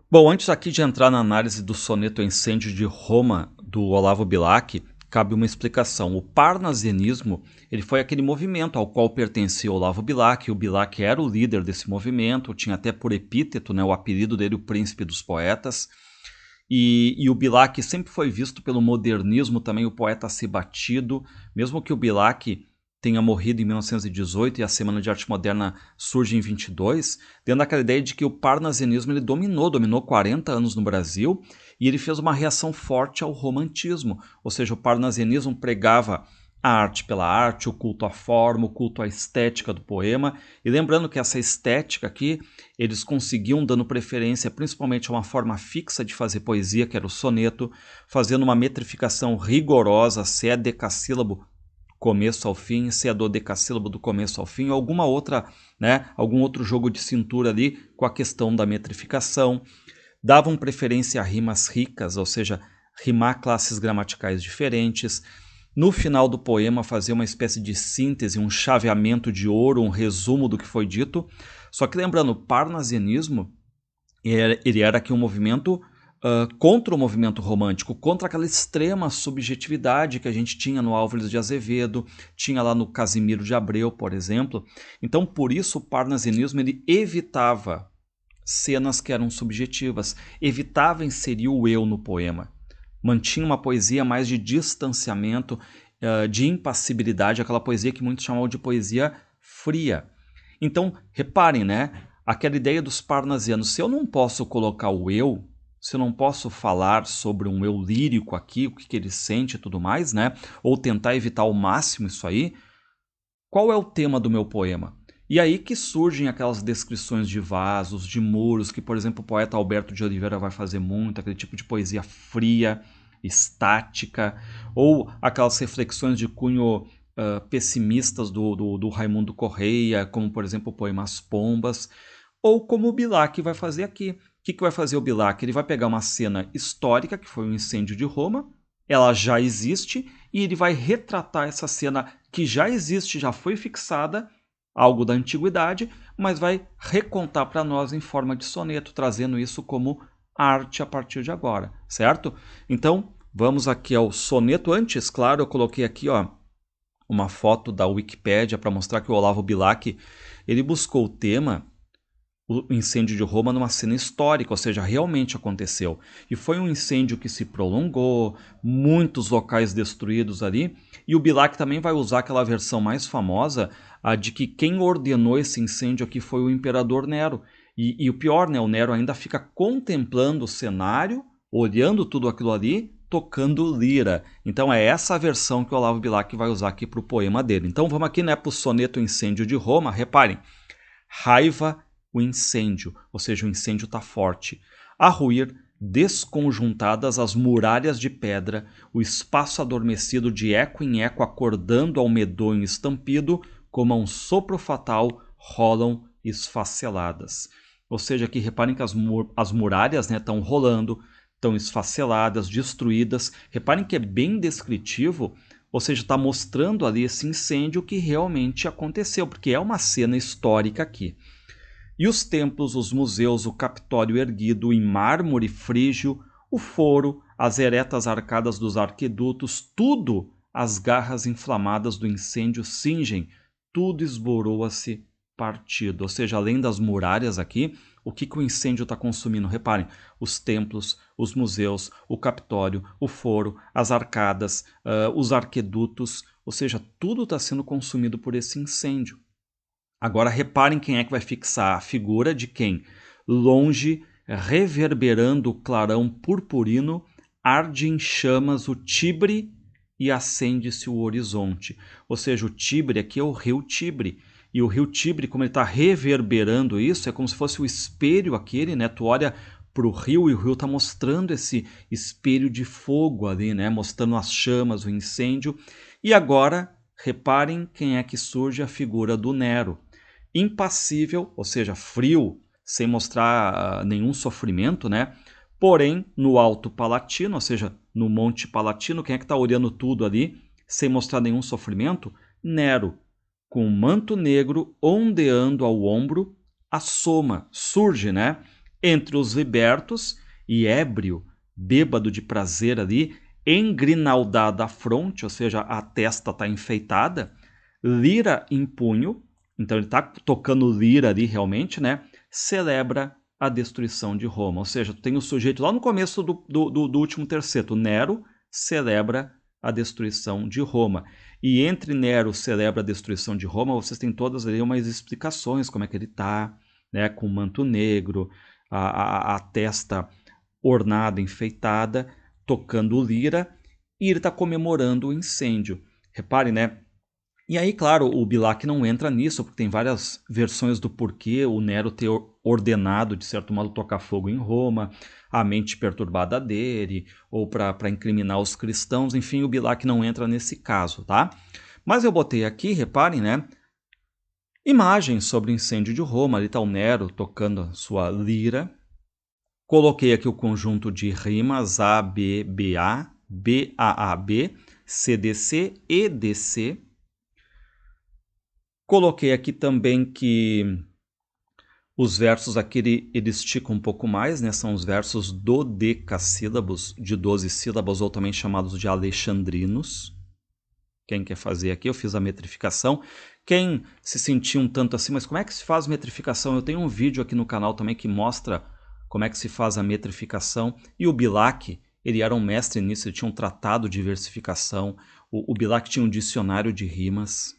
Bom, antes aqui de entrar na análise do soneto Incêndio de Roma, do Olavo Bilac, cabe uma explicação. O parnasianismo, ele foi aquele movimento ao qual pertencia Olavo Bilac. O Bilac era o líder desse movimento, tinha até por epíteto, né, o apelido dele, o príncipe dos poetas. E o Bilac sempre foi visto pelo modernismo também, o poeta a ser batido, mesmo que o Bilac tenha morrido em 1918 e a Semana de Arte Moderna surge em 22, dentro daquela ideia de que o parnasianismo ele dominou 40 anos no Brasil e ele fez uma reação forte ao romantismo, ou seja, o parnasianismo pregava a arte pela arte, o culto à forma, o culto à estética do poema, e lembrando que essa estética aqui eles conseguiam dando preferência principalmente a uma forma fixa de fazer poesia, que era o soneto, fazendo uma metrificação rigorosa, se é decassílabo começo ao fim, se é dodecassílabo do começo ao fim, alguma outra, né, algum outro jogo de cintura ali com a questão da metrificação. Davam preferência a rimas ricas, ou seja, rimar classes gramaticais diferentes. No final do poema, fazer uma espécie de síntese, um chaveamento de ouro, um resumo do que foi dito. Só que lembrando, o parnasianismo ele era aqui um movimento contra o movimento romântico, contra aquela extrema subjetividade que a gente tinha no Álvares de Azevedo, tinha lá no Casimiro de Abreu, por exemplo. Então, por isso, o parnasianismo ele evitava cenas que eram subjetivas, evitava inserir o eu no poema. Mantinha uma poesia mais de distanciamento, de impassibilidade, aquela poesia que muitos chamavam de poesia fria. Então, reparem, né? Aquela ideia dos parnasianos, se eu não posso colocar o eu, se eu não posso falar sobre um eu lírico aqui, o que ele sente e tudo mais, né? Ou tentar evitar ao máximo isso aí, qual é o tema do meu poema? E aí que surgem aquelas descrições de vasos, de muros, que, por exemplo, o poeta Alberto de Oliveira vai fazer muito, aquele tipo de poesia fria, estática, ou aquelas reflexões de cunho pessimistas do Raimundo Correia, como, por exemplo, o poema As Pombas, ou como o Bilac vai fazer aqui. O que vai fazer o Bilac? Ele vai pegar uma cena histórica, que foi o incêndio de Roma, ela já existe, e ele vai retratar essa cena que já existe, já foi fixada, algo da antiguidade, mas vai recontar para nós em forma de soneto, trazendo isso como arte a partir de agora, certo? Então, vamos aqui ao soneto. Antes, claro, eu coloquei aqui uma foto da Wikipédia para mostrar que o Olavo Bilac ele buscou o tema o incêndio de Roma numa cena histórica, ou seja, realmente aconteceu. E foi um incêndio que se prolongou, muitos locais destruídos ali, e o Bilac também vai usar aquela versão mais famosa, a de que quem ordenou esse incêndio aqui foi o imperador Nero. E o pior, né, o Nero ainda fica contemplando o cenário, olhando tudo aquilo ali, tocando lira. Então é essa a versão que o Olavo Bilac vai usar aqui para o poema dele. Então vamos aqui, né, para o soneto Incêndio de Roma. Reparem, raiva o incêndio, ou seja, o incêndio está forte. A ruir, desconjuntadas as muralhas de pedra, o espaço adormecido de eco em eco acordando ao medonho estampido, como a um sopro fatal, rolam esfaceladas. Ou seja, aqui reparem que as muralhas estão rolando, estão esfaceladas, destruídas. Reparem que é bem descritivo, ou seja, está mostrando ali esse incêndio que realmente aconteceu, porque é uma cena histórica aqui. E os templos, os museus, o Capitólio erguido em mármore frígio, o foro, as eretas arcadas dos arquedutos, tudo as garras inflamadas do incêndio cingem, tudo esboroa-se partido. Ou seja, além das muralhas aqui, o que o incêndio está consumindo? Reparem, os templos, os museus, o Capitólio, o foro, as arcadas, os arquedutos, ou seja, tudo está sendo consumido por esse incêndio. Agora reparem quem é que vai fixar a figura de quem? Longe, reverberando o clarão purpurino, arde em chamas o Tibre e acende-se o horizonte. Ou seja, o Tibre aqui é o rio Tibre. E o rio Tibre, como ele está reverberando isso, é como se fosse o espelho aquele, né? Tu olha para o rio e o rio está mostrando esse espelho de fogo ali, né? Mostrando as chamas, o incêndio. E agora, reparem quem é que surge a figura do Nero. Impassível, ou seja, frio, sem mostrar nenhum sofrimento, né? Porém, no Alto Palatino, ou seja, no Monte Palatino, quem é que está olhando tudo ali, sem mostrar nenhum sofrimento? Nero, com um manto negro ondeando ao ombro, assoma, surge, né? Entre os libertos e ébrio, bêbado de prazer ali, engrinaldada a fronte, ou seja, a testa está enfeitada, lira em punho, então ele está tocando lira ali realmente, né? Celebra a destruição de Roma. Ou seja, tem o sujeito lá no começo do último terceto, Nero celebra a destruição de Roma. E entre Nero celebra a destruição de Roma, vocês têm todas ali umas explicações, como é que ele está, né? Com o manto negro, a testa ornada, enfeitada, tocando lira, e ele está comemorando o incêndio. Reparem, né? E aí, claro, o Bilac não entra nisso, porque tem várias versões do porquê o Nero ter ordenado, de certo modo, tocar fogo em Roma, a mente perturbada dele, ou para incriminar os cristãos, enfim, o Bilac não entra nesse caso, tá? Mas eu botei aqui, reparem, né? Imagens sobre o incêndio de Roma, ali está o Nero tocando a sua lira. Coloquei aqui o conjunto de rimas A, B, BA, BAAB, CDC, EDC. Coloquei aqui também que os versos aqui eles esticam um pouco mais, né? São os versos dodecassílabos, de 12 sílabas, ou também chamados de alexandrinos. Quem quer fazer aqui, eu fiz a metrificação. Quem se sentir um tanto assim, mas como é que se faz metrificação? Eu tenho um vídeo aqui no canal também que mostra como é que se faz a metrificação. E o Bilac, ele era um mestre nisso, ele tinha um tratado de versificação. O Bilac tinha um dicionário de rimas.